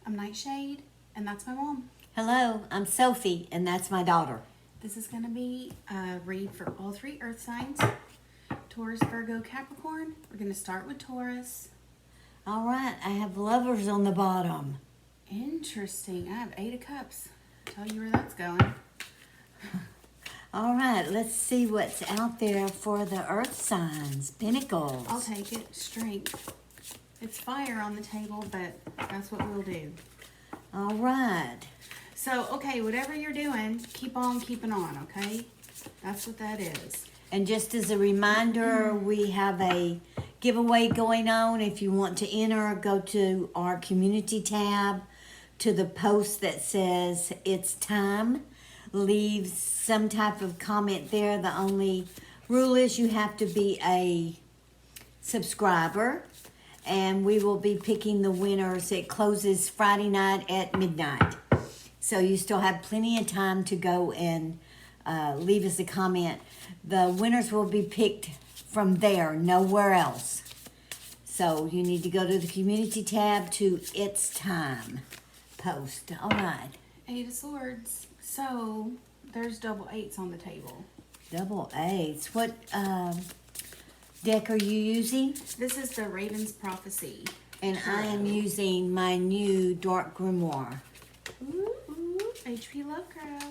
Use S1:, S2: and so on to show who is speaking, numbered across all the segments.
S1: I'm NightShade, and that's my mom.
S2: Hello, I'm Sophie, and that's my daughter.
S1: This is going to be a read for all three earth signs. Taurus, Virgo, Capricorn. We're going to start with Taurus.
S2: All right, I have lovers on the bottom.
S1: Interesting. I have 8 of Cups. Tell you where that's going.
S2: All right, let's see what's out there for the earth signs. Pentacles.
S1: I'll take it. Strength. It's fire on the table, but that's what we'll do.
S2: All right.
S1: So, okay, whatever you're doing, keep on keeping on, okay? That's what that is.
S2: And just as a reminder, we have a giveaway going on. If you want to enter, go to our community tab, to the post that says it's time. Leave some type of comment there. The only rule is you have to be a subscriber. And we will be picking the winners. It closes Friday night at midnight. So you still have plenty of time to go and leave us a comment. The winners will be picked from there, nowhere else. So you need to go to the community tab to It's Time post. All right.
S1: 8 of Swords. So there's double 8s on the table.
S2: Double 8s. What deck are you using?
S1: This is the Raven's Prophecy.
S2: And I am using my new Dark Grimoire.
S1: Ooh, HP Lovecraft.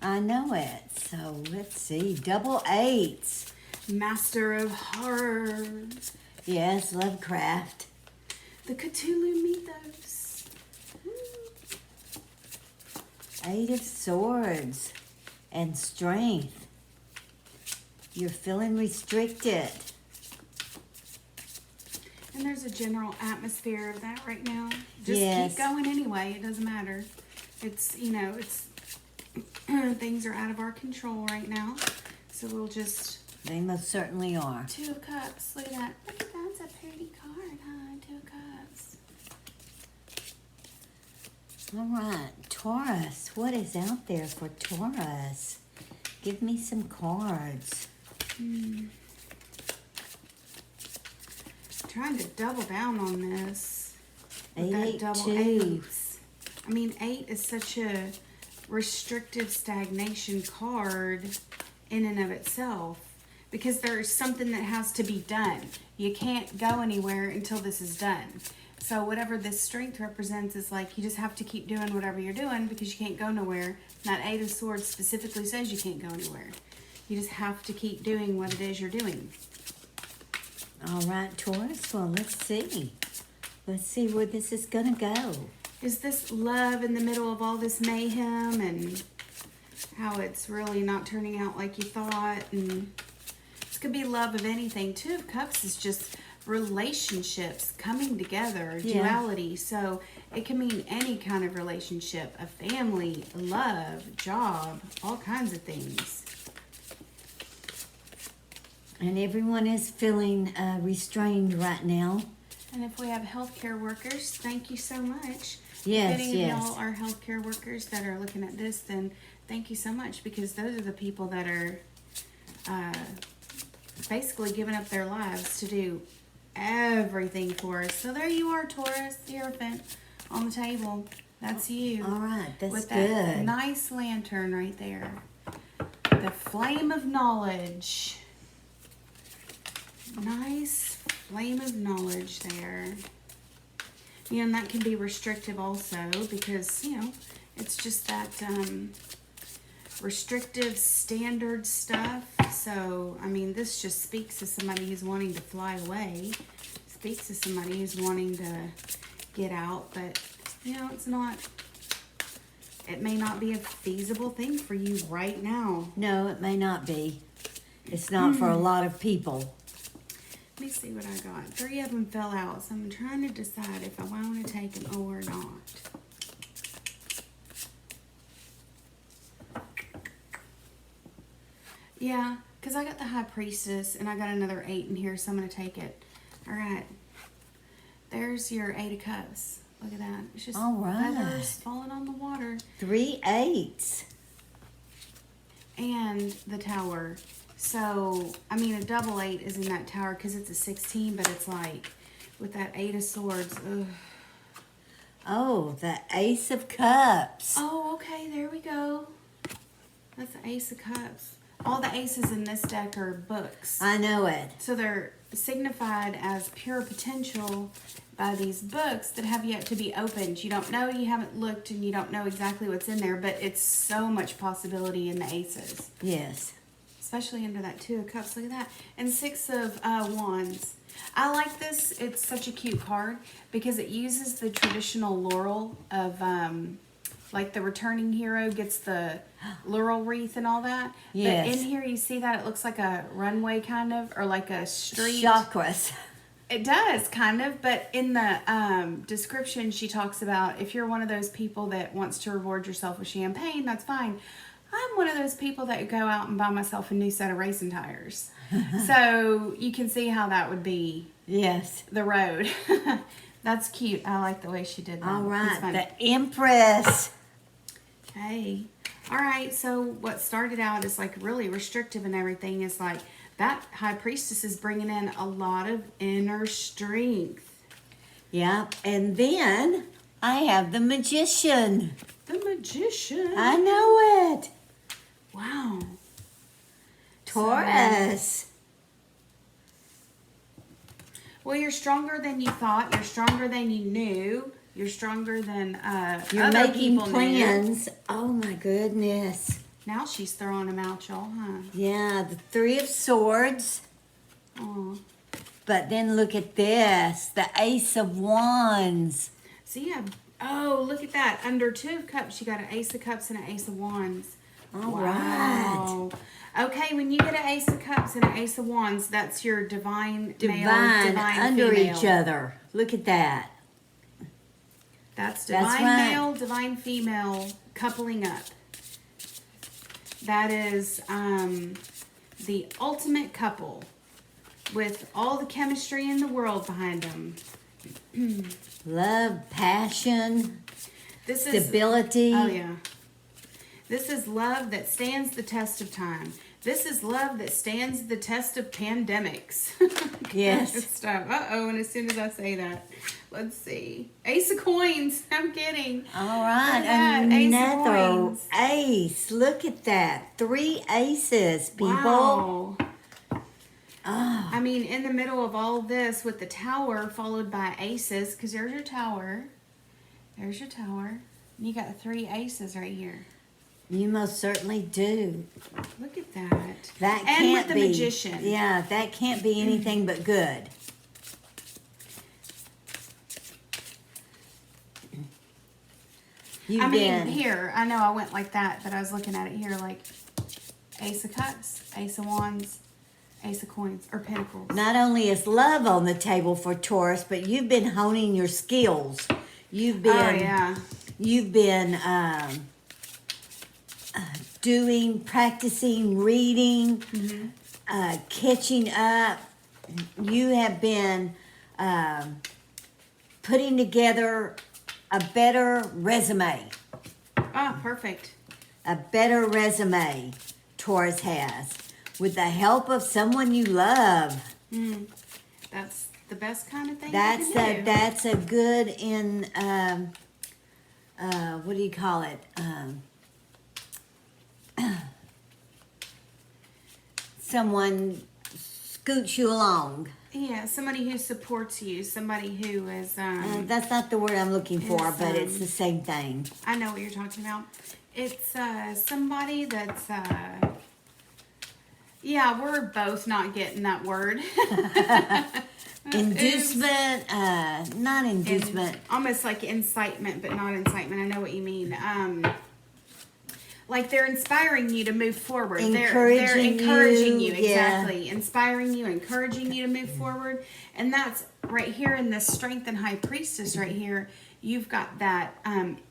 S2: I know it. So let's see. Double 8s.
S1: Master of Horrors.
S2: Yes, Lovecraft.
S1: The Cthulhu Mythos.
S2: 8 of Swords. And Strength. You're feeling restricted.
S1: And there's a general atmosphere of that right now. Just
S2: Yes.
S1: keep going anyway. It doesn't matter. It's, it's things are out of our control right now. So we'll just...
S2: They most certainly are.
S1: 2 of Cups. Look at that. Look at that. That's a pretty card, huh? 2 of Cups.
S2: All right. Taurus. What is out there for Taurus? Give me some cards.
S1: Trying to double down on this. With
S2: 8,
S1: that
S2: 8,
S1: double
S2: 2.
S1: 8s. I mean, 8 is such a restrictive stagnation card in and of itself, because there's something that has to be done. You can't go anywhere until this is done. So whatever this strength represents is like you just have to keep doing whatever you're doing because you can't go nowhere. That 8 of Swords specifically says you can't go anywhere. You just have to keep doing what it is you're doing.
S2: All right, Taurus. Well, let's see. Let's see where this is going to go.
S1: Is this love in the middle of all this mayhem and how it's really not turning out like you thought? And this could be love of anything. 2 of Cups is just relationships coming together, duality. So it can mean any kind of relationship, a family, love, job, all kinds of things.
S2: And everyone is feeling restrained right now.
S1: And if we have healthcare workers, thank you so much.
S2: Yes,
S1: if any
S2: yes.
S1: of y'all are healthcare workers that are looking at this, then thank you so much, because those are the people that are basically giving up their lives to do everything for us. So there you are, Taurus, the Hierophant on the table. That's you.
S2: All right, that's
S1: with
S2: good.
S1: that nice lantern right there. The flame of knowledge. Nice flame of knowledge there. And that can be restrictive also because, it's just that restrictive standard stuff. So, I mean, this just speaks to somebody who's wanting to fly away. Speaks to somebody who's wanting to get out. But, it's not, it may not be a feasible thing for you right now.
S2: No, it may not be. It's not for a lot of people.
S1: Let me see what I got. 3 of them fell out, so I'm trying to decide if I want to take them or not. Yeah, because I got the High Priestess, and I got another 8 in here, so I'm going to take it. All right. There's your 8 of Cups. Look at that. It's just
S2: All right.
S1: feathers falling on the water.
S2: 3 8s.
S1: And the Tower. So, I mean, a double 8 is in that tower because it's a 16, but it's like with that 8 of Swords. Ugh.
S2: Oh, the Ace of Cups.
S1: Oh, okay, there we go. That's the Ace of Cups. All the aces in this deck are books.
S2: I know it.
S1: So they're signified as pure potential by these books that have yet to be opened. You don't know, you haven't looked, and you don't know exactly what's in there, but it's so much possibility in the aces.
S2: Yes.
S1: Especially under that Two of Cups, look at that. And Six of Wands. I like this. It's such a cute card because it uses the traditional laurel of, like the returning hero gets the laurel wreath and all that.
S2: Yes.
S1: But in here you see that it looks like a runway kind of, or like a street.
S2: Chakras.
S1: It does, kind of, but in the description she talks about if you're one of those people that wants to reward yourself with champagne, that's fine. I'm one of those people that go out and buy myself a new set of racing tires. So you can see how that would be
S2: Yes.
S1: the road. That's cute. I like the way she did that.
S2: All
S1: It's
S2: right.
S1: fun.
S2: The Empress.
S1: Okay. All right. So what started out as like really restrictive and everything is like that High Priestess is bringing in a lot of inner strength.
S2: Yep. And then I have the Magician.
S1: The Magician.
S2: I know it.
S1: Wow.
S2: Taurus.
S1: Well, you're stronger than you thought. You're stronger than you knew. You're stronger than
S2: You're
S1: other
S2: making
S1: people knew.
S2: plans. Oh my goodness.
S1: Now she's throwing them out, y'all, huh?
S2: Yeah, the Three of Swords.
S1: Oh.
S2: But then look at this. The Ace of Wands.
S1: So yeah. Oh, look at that. Under Two of Cups, you got an Ace of Cups and an Ace of Wands.
S2: All right.
S1: Wow. Okay, when you get an Ace of Cups and an Ace of Wands, that's your divine male, divine
S2: under
S1: female.
S2: each other. Look at that.
S1: That's
S2: That's
S1: divine
S2: right.
S1: male, divine female coupling up. That is the ultimate couple with all the chemistry in the world behind them.
S2: Love, passion,
S1: This is
S2: stability.
S1: Oh yeah. This is love that stands the test of time. This is love that stands the test of pandemics.
S2: Yes.
S1: Stuff. Uh-oh, and as soon as I say that, let's see. Ace of Coins. I'm kidding.
S2: All right,
S1: Look at that, Ace of
S2: another
S1: Coins.
S2: ace. Look at that. 3 aces, people.
S1: Wow.
S2: Oh,
S1: I mean, in the middle of all this with the tower followed by aces, because there's your tower. There's your tower. And you got 3 aces right here.
S2: you most certainly do.
S1: Look at that.
S2: That
S1: And
S2: can't
S1: with the
S2: be.
S1: Magician.
S2: Yeah, that can't be anything but good. You've
S1: I mean,
S2: been
S1: here, I know I went like that, but I was looking at it here like Ace of Cups, Ace of Wands, Ace of Coins, or Pentacles.
S2: not only is love on the table for Taurus, but you've been honing your skills. You've been
S1: Oh, yeah.
S2: You've been practicing reading, catching up. You have been putting together a better resume.
S1: Ah, perfect.
S2: A better resume Taurus has with the help of someone you love.
S1: That's the best kind of thing
S2: That's
S1: you can do.
S2: that's a good in what do you call it? Someone scoots you along.
S1: Yeah, somebody who supports you, somebody who is,
S2: That's not the word I'm looking for,
S1: It's,
S2: but it's the same thing.
S1: I know what you're talking about. It's somebody that's, yeah, we're both not getting that word.
S2: Inducement, not inducement.
S1: Almost like incitement, but not incitement. I know what you mean. Like they're inspiring you to move forward. They're
S2: Encouraging
S1: encouraging you,
S2: you, yeah.
S1: exactly. Inspiring you, encouraging you to move forward. And that's right here in this Strength and High Priestess right here. You've got that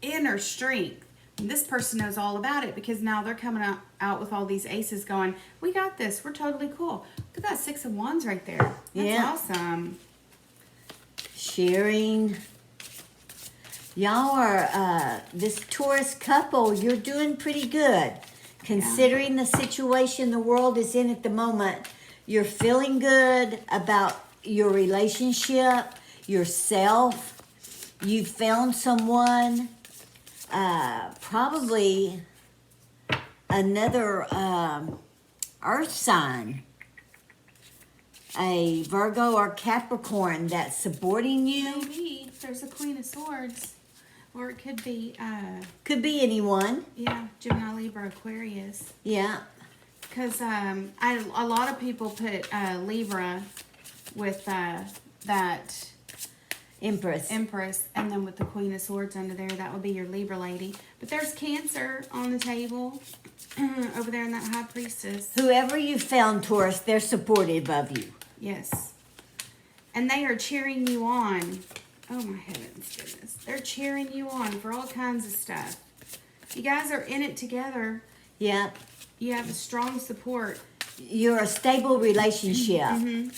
S1: inner strength. And this person knows all about it because now they're coming out with all these aces going, we got this. We're totally cool. Look at that 6 of Wands right there. That's
S2: Yeah.
S1: awesome.
S2: Sharing. Y'all are, this Taurus couple, you're doing pretty good. Considering the situation the world is in at the moment, you're feeling good about your relationship, yourself. You found someone, probably another earth sign, a Virgo or Capricorn that's supporting you.
S1: Maybe there's a Queen of Swords, or it could be
S2: Could be anyone.
S1: yeah, Gemini, Libra, Aquarius.
S2: Yeah.
S1: Because a lot of people put Libra with that
S2: Empress.
S1: Empress, and then with the Queen of Swords under there, that would be your Libra lady. But there's Cancer on the table over there in that High Priestess.
S2: Whoever you found, Taurus, they're supportive of you.
S1: Yes. And they are cheering you on. Oh my heavens, goodness. They're cheering you on for all kinds of stuff. You guys are in it together.
S2: Yeah.
S1: You have a strong support.
S2: You're a stable relationship.
S1: Mm-hmm.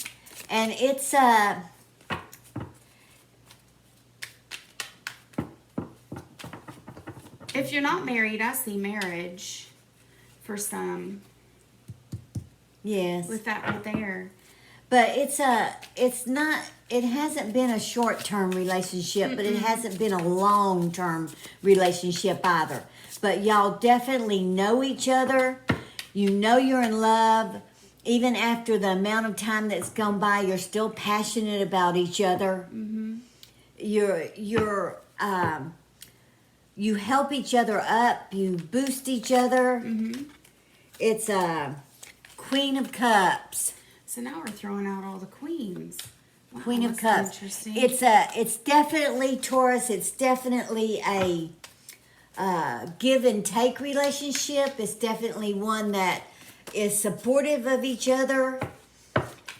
S2: And it's
S1: If you're not married, I see marriage for some
S2: yes.
S1: with that right there.
S2: But it hasn't been a short-term relationship, but it hasn't been a long-term relationship either. But y'all definitely know each other. You know you're in love. Even after the amount of time that's gone by, you're still passionate about each other.
S1: Mm-hmm.
S2: You help each other up. You boost each other.
S1: Mm-hmm.
S2: It's a Queen of Cups.
S1: So now we're throwing out all the queens. Wow,
S2: Queen of
S1: that's
S2: Cups.
S1: Interesting.
S2: It's definitely Taurus. It's definitely a give and take relationship. It's definitely one that is supportive of each other.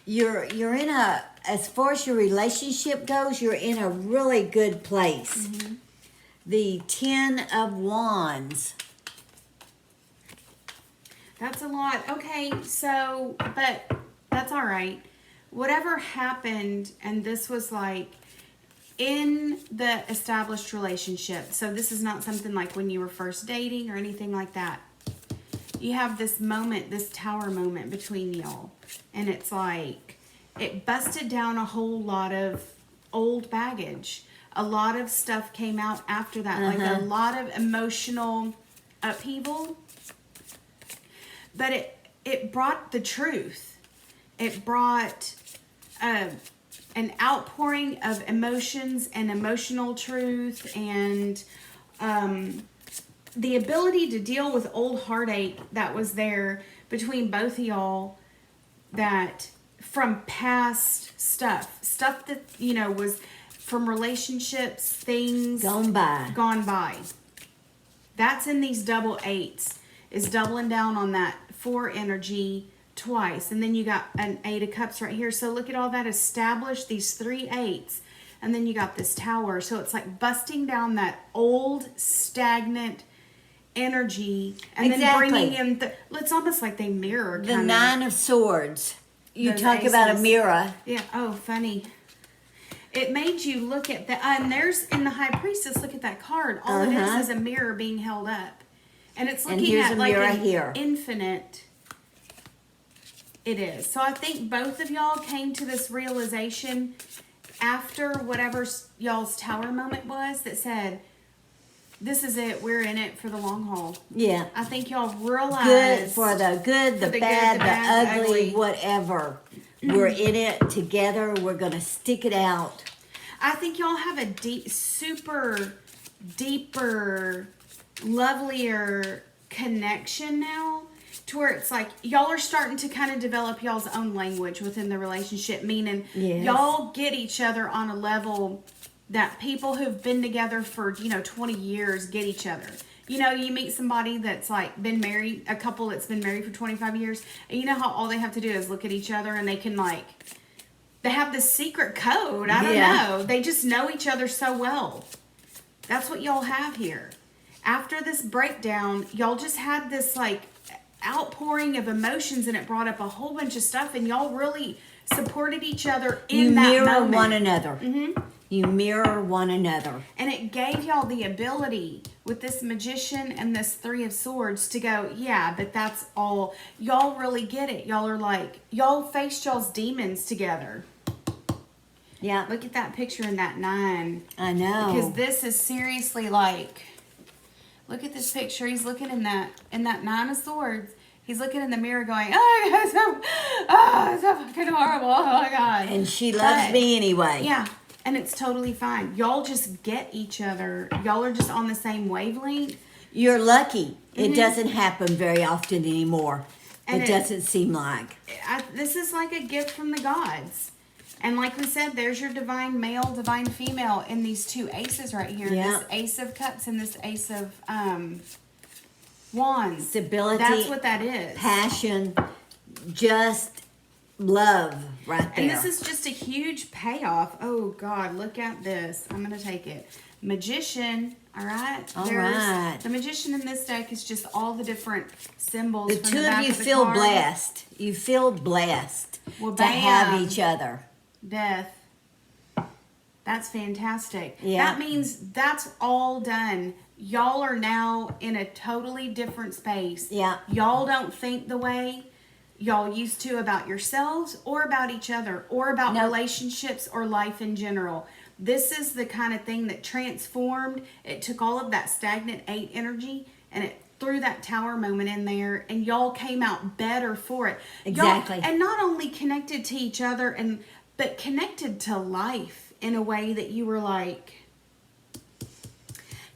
S2: You're in a, as far as your relationship goes, you're in a really good place.
S1: Mm-hmm.
S2: The 10 of Wands.
S1: That's a lot. Okay, so, but that's all right. Whatever happened, and this was like in the established relationship. So this is not something like when you were first dating or anything like that. You have this moment, this tower moment between y'all. And it's like, it busted down a whole lot of old baggage. A lot of stuff came out after that. Like a lot of emotional upheaval. But it brought the truth. It brought an outpouring of emotions and emotional truth and the ability to deal with old heartache that was there between both of y'all, that from past stuff that, you know, was from relationships, things
S2: Gone by.
S1: That's in these double eights, is doubling down on that 4 energy twice. And then you got an 8 of cups right here. So look at all that established, these 3 8s. And then you got this tower. So it's like busting down that old stagnant energy and then bringing in it's almost like they mirror
S2: The 9 of Swords. You
S1: those
S2: talk about a
S1: aces.
S2: mirror.
S1: Yeah. Oh, funny. It made you look at the, and there's in the High Priestess, look at that card. All it is a mirror being held up. And it's looking at like an infinite. It is. So I think both of y'all came to this realization after whatever y'all's tower moment was that said, this is it. We're in it for the long haul.
S2: Yeah.
S1: I think y'all realize.
S2: Good for the good, the bad, the ugly,
S1: ugly.
S2: Whatever. We're in it together. We're going to stick it out.
S1: I think y'all have a deeper, lovelier connection now, to where it's like y'all are starting to kind of develop y'all's own language within the relationship, meaning y'all get each other on a level that people who've been together for 20 years get each other. You know, you meet somebody that's like been married, a couple that's been married for 25 years, and you know how all they have to do is look at each other and they can like, they have this secret code. I don't know. They just know each other so well. That's what y'all have here. After this breakdown, y'all just had this like outpouring of emotions, and it brought up a whole bunch of stuff, and y'all really supported each other in that moment.
S2: You mirror one another. Mm-hmm. You mirror one another.
S1: And it gave y'all the ability with this Magician and this 3 of Swords to go, yeah, but that's all. Y'all really get it. Y'all are like, y'all faced y'all's demons together.
S2: Yeah.
S1: Look at that picture in that 9.
S2: I know.
S1: Because this is seriously like, look at this picture. He's looking in that 9 of Swords. He's looking in the mirror going, oh, it's so fucking horrible. Oh, my God.
S2: And she loves me anyway.
S1: Yeah. And it's totally fine. Y'all just get each other. Y'all are just on the same wavelength.
S2: You're lucky. It doesn't happen very often anymore.
S1: And
S2: it doesn't seem like.
S1: This is like a gift from the gods. And like we said, there's your divine male, divine female in these 2 aces right here.
S2: Yeah.
S1: This Ace of Cups and this Ace of Wands.
S2: Stability.
S1: That's what that is.
S2: Passion. Just love right there.
S1: And this is just a huge payoff. Oh, God, look at this. I'm going to take it. Magician, all right?
S2: All right.
S1: The Magician in this deck is just all the different symbols.
S2: The
S1: from
S2: two
S1: the back
S2: of you
S1: the
S2: feel
S1: card.
S2: blessed. You feel blessed
S1: Well,
S2: to have
S1: bam.
S2: each other.
S1: Death. That's fantastic.
S2: Yeah.
S1: That means that's all done. Y'all are now in a totally different space.
S2: Yeah.
S1: Y'all don't think the way y'all used to about yourselves or about each other or about
S2: Nope.
S1: relationships or life in general. This is the kind of thing that transformed. It took all of that stagnant 8 energy and it threw that Tower moment in there, and y'all came out better for it.
S2: Exactly.
S1: And not only connected to each other but connected to life in a way that you were like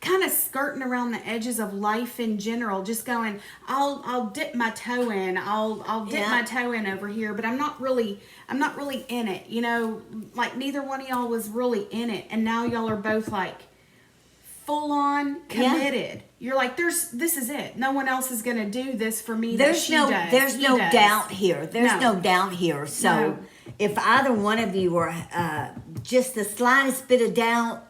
S1: kind of skirting around the edges of life in general, just going, I'll dip my toe in. I'll dip
S2: Yeah.
S1: my toe in over here, but I'm not really in it. You know, like neither one of y'all was really in it, and now y'all are both like full on committed. You're like, this is it. No one else is going to do this for me.
S2: There's no doubt here. There's no doubt here. So
S1: No.
S2: if either one of you were just the slightest bit of doubt,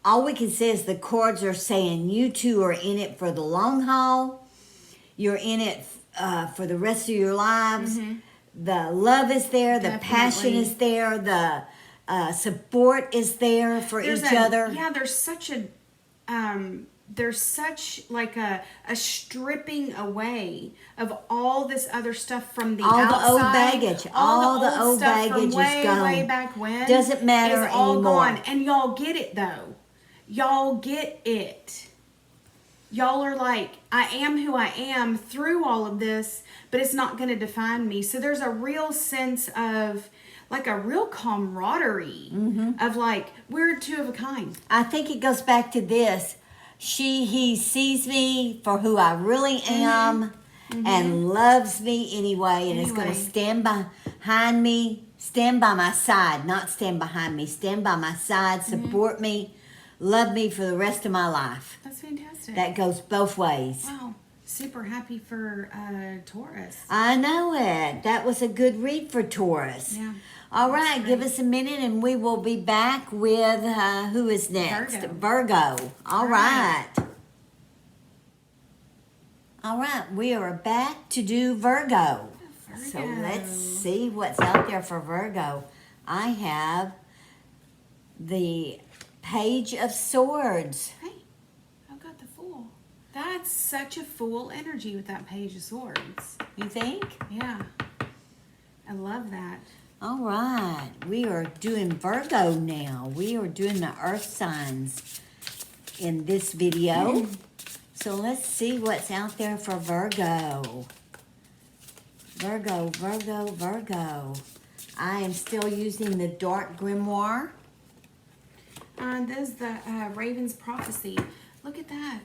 S2: all we can say is the cards are saying you two are in it for the long haul. You're in it for the rest of your lives. The love is there. The passion
S1: Definitely.
S2: is there. The support is there for each other.
S1: Yeah, there's such like a stripping away of all this other stuff from the
S2: All
S1: outside.
S2: the old baggage. All the old
S1: stuff from
S2: baggage is
S1: way,
S2: gone.
S1: way back when.
S2: Doesn't matter
S1: is all
S2: anymore.
S1: gone. And y'all get it though. Y'all get it. Y'all are like, I am who I am through all of this, but it's not going to define me. So there's a real sense of like a real camaraderie of like, we're 2 of a kind.
S2: I think it goes back to this. He sees me for who I really am and loves me anyway and is going to stand behind me, stand by my side, not stand behind me, stand by my side, support me, love me for the rest of my life.
S1: That's fantastic.
S2: That goes both ways.
S1: Wow. Super happy for Taurus.
S2: I know it. That was a good read for Taurus.
S1: Yeah.
S2: All right, give us a minute and we will be back with who is next? Virgo. All right. All right, we are back to do Virgo. So let's see what's out there for Virgo. I have the Page of Swords.
S1: Hey, I've got the Fool. That's such a Fool energy with that Page of Swords.
S2: You think?
S1: Yeah. I love that.
S2: All right, we are doing Virgo now. We are doing the earth signs in this video. So let's see what's out there for Virgo. Virgo, Virgo, Virgo. I am still using the Dark Grimoire.
S1: There's the Raven's Prophecy. Look at that.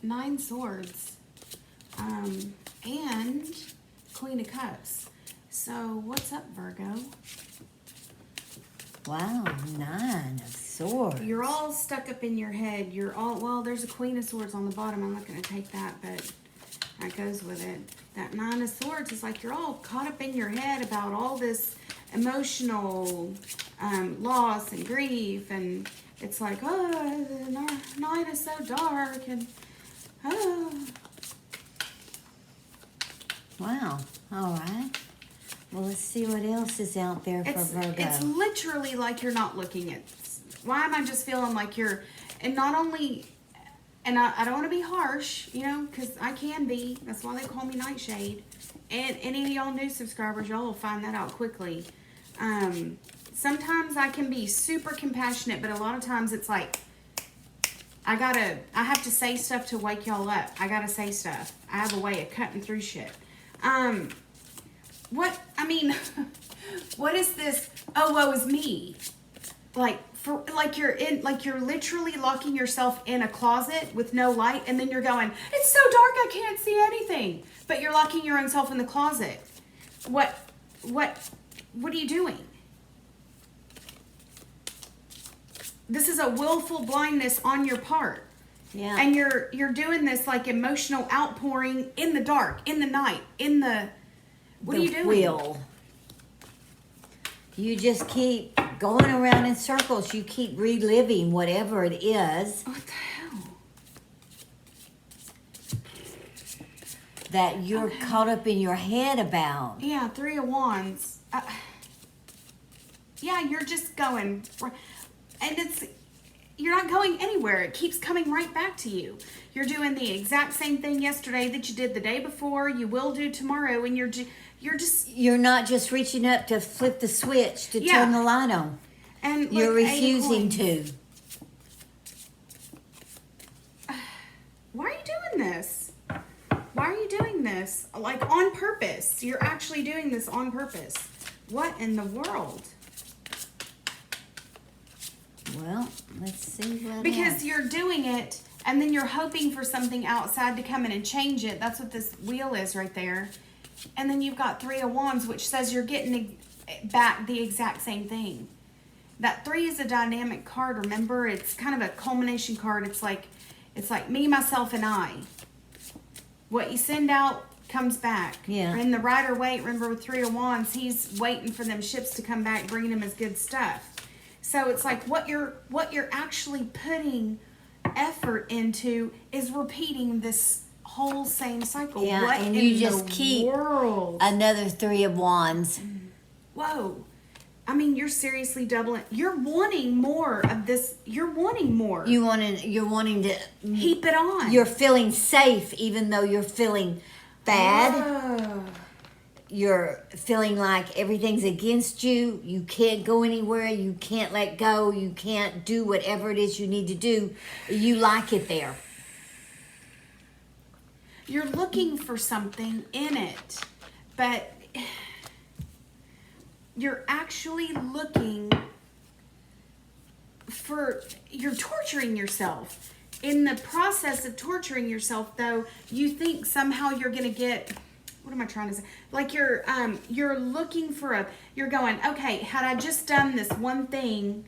S1: 9 swords. And Queen of Cups. So, what's up, Virgo?
S2: Wow, 9 of Swords.
S1: You're all stuck up in your head. You're all, well, there's a Queen of Swords on the bottom. I'm not going to take that, but that goes with it. That 9 of Swords is like you're all caught up in your head about all this emotional loss and grief. And it's like, oh, the night is so dark. And, oh.
S2: Wow, all right. Well, let's see what else is out there for Virgo.
S1: It's literally like you're not looking at. Why am I just feeling like you're, and not only, and I don't want to be harsh, you know, because I can be. That's why they call me NightShade. And any of y'all new subscribers, y'all will find that out quickly. sometimes I can be super compassionate, but a lot of times it's like, I have to say stuff to wake y'all up. I gotta say stuff. I have a way of cutting through shit. What is this? Oh, woe is me. You're literally locking yourself in a closet with no light, and then you're going, it's so dark I can't see anything. But you're locking your own self in the closet. What are you doing? This is a willful blindness on your part.
S2: Yeah.
S1: And you're doing this like emotional outpouring in the dark, in the night, what are you doing?
S2: Will. You just keep going around in circles. You keep reliving whatever it is.
S1: What the hell?
S2: That you're caught up in your head about.
S1: Yeah, 3 of Wands. Yeah, you're just going, and you're not going anywhere. It keeps coming right back to you. You're doing the exact same thing yesterday that you did the day before. You will do tomorrow, and you're not just
S2: reaching up to flip the switch to
S1: Yeah.
S2: turn the light on.
S1: And
S2: You're
S1: like,
S2: refusing to.
S1: Why are you doing this? Why are you doing this? Like on purpose. You're actually doing this on purpose. What in the world?
S2: Well, let's see what
S1: Because
S2: else.
S1: you're doing it, and then you're hoping for something outside to come in and change it. That's what this wheel is right there. And then you've got 3 of Wands, which says you're getting back the exact same thing. That 3 is a dynamic card, remember? It's kind of a culmination card. It's like me, myself, and I. What you send out comes back.
S2: Yeah.
S1: And the rider wait, remember with 3 of Wands, he's waiting for them ships to come back, bringing him his good stuff. So it's like what you're actually putting effort into is repeating this whole same cycle.
S2: Yeah,
S1: what
S2: and
S1: in
S2: you just
S1: the
S2: keep
S1: world?
S2: another 3 of Wands.
S1: Whoa. I mean, you're seriously doubling. You're wanting more of this. You're wanting more.
S2: You're wanting to
S1: heap it on.
S2: You're feeling safe even though you're feeling bad.
S1: Oh.
S2: You're feeling like everything's against you. You can't go anywhere. You can't let go. You can't do whatever it is you need to do. You like it there.
S1: You're looking for something in it, but you're actually looking for, you're torturing yourself. In the process of torturing yourself, though, you think somehow you're going to get, what am I trying to say? Like you're looking for you're going, okay, had I just done this one thing,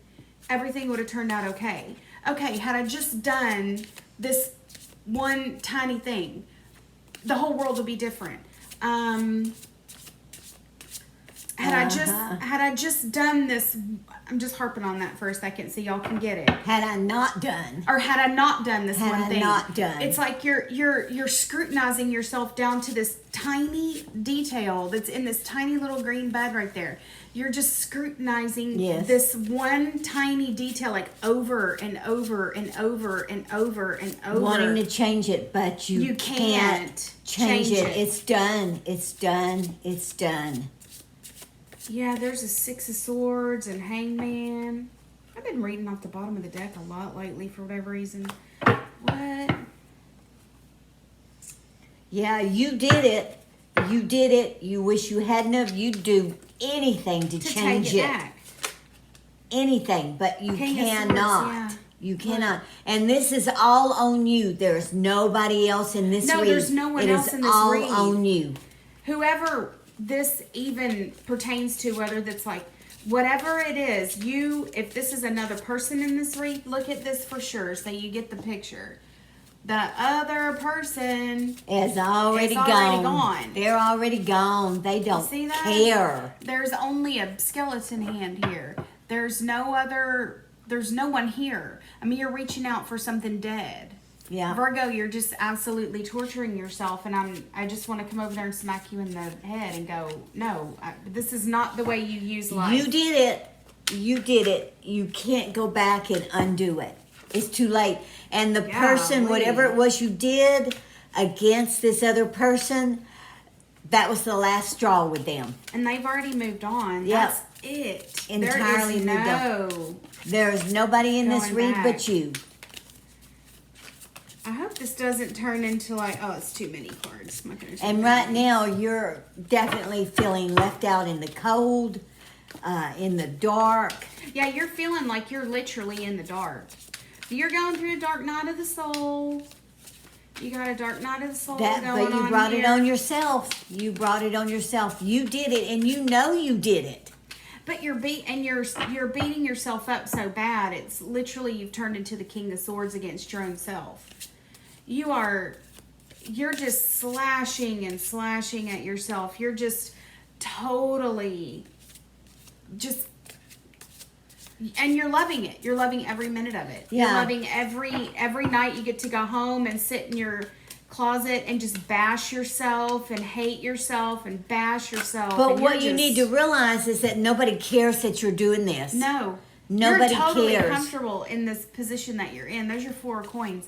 S1: everything would have turned out okay. Okay, had I just done this one tiny thing, the whole world would be different. Had I just done this, I'm just harping on that for a second so y'all can get it.
S2: Had I not done.
S1: Or had I not done this
S2: Had
S1: one
S2: I
S1: thing.
S2: not done.
S1: It's like you're scrutinizing yourself down to this tiny detail that's in this tiny little green bud right there. You're just scrutinizing this one tiny detail like over and over and over and over and over.
S2: Wanting to change it, but you can't change it. It's done. It's done. It's done.
S1: Yeah, there's a 6 of Swords and Hangman. I've been reading off the bottom of the deck a lot lately for whatever reason. What?
S2: Yeah, you did it. You did it. You wish you hadn't have. You'd do anything to change
S1: take it
S2: it.
S1: back.
S2: Anything, but you
S1: King of Swords,
S2: cannot.
S1: yeah.
S2: You cannot. And this is all on you. There's nobody else in this read.
S1: No, there's no one else in this
S2: all
S1: read.
S2: on you.
S1: Whoever this even pertains to, whether that's like, whatever it is, if this is another person in this read, look at this for sure so you get the picture. The other person
S2: is already gone. They're already gone. They don't
S1: see that?
S2: care.
S1: There's only a skeleton hand here. There's no one here. I mean, you're reaching out for something dead.
S2: Yeah.
S1: Virgo, you're just absolutely torturing yourself, and I just want to come over there and smack you in the head and go, no, this is not the way you use life.
S2: You did it. You did it. You can't go back and undo it. It's too late. And the person, whatever it was you did against this other person, that was the last straw with them.
S1: And they've already moved on.
S2: Yep.
S1: it.
S2: Entirely in the dark.
S1: no.
S2: There's nobody in this
S1: Going
S2: read
S1: back.
S2: but you.
S1: I hope this doesn't turn into like, oh, it's too many cards. My goodness.
S2: And right now, you're definitely feeling left out in the cold, in the dark.
S1: Yeah, you're feeling like you're literally in the dark. You're going through a dark night of the soul. You got a dark night of the soul going on.
S2: But you brought it
S1: here.
S2: on yourself. You brought it on yourself. You did it, and you know you did it.
S1: But you're beating yourself up so bad. It's literally you've turned into the King of Swords against your own self. You're just slashing and slashing at yourself. You're just totally just, and you're loving it. You're loving every minute of it.
S2: Yeah.
S1: You're loving every night you get to go home and sit in your closet and just bash yourself and hate yourself and bash yourself.
S2: But
S1: and
S2: what
S1: you're
S2: you need
S1: just-
S2: to realize is that nobody cares that you're doing this.
S1: No.
S2: Nobody
S1: You're totally
S2: cares.
S1: comfortable in this position that you're in. There's your 4 of coins.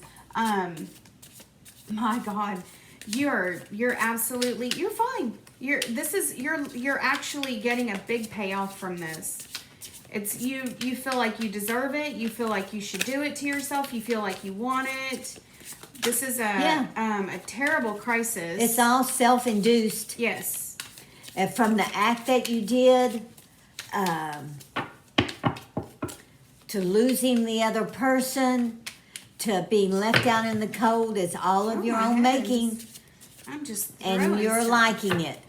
S1: My God, you're absolutely, you're fine. You're actually getting a big payoff from this. It's you feel like you deserve it. You feel like you should do it to yourself. You feel like you want it. This is a terrible crisis.
S2: It's all self-induced.
S1: Yes.
S2: And from the act that you did, to losing the other person, to being left out in the cold, it's all of
S1: Oh
S2: your
S1: my
S2: own
S1: heavens.
S2: making,
S1: I'm just
S2: and
S1: throwing
S2: you're
S1: stuff.
S2: liking it.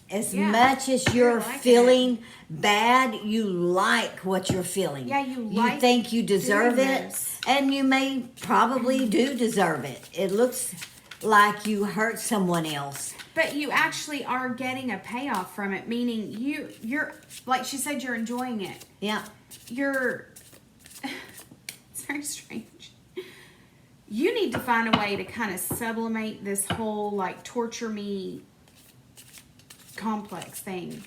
S2: As
S1: Yeah,
S2: much as
S1: you're
S2: you're
S1: liking
S2: feeling bad, you like what you're feeling.
S1: Yeah, you like
S2: think you deserve
S1: doing
S2: it,
S1: this.
S2: and you may probably do deserve it. It looks like you hurt someone else.
S1: But you actually are getting a payoff from it, meaning you're like she said, you're enjoying it.
S2: Yeah.
S1: It's very strange. You need to find a way to kind of sublimate this whole like torture me complex thing.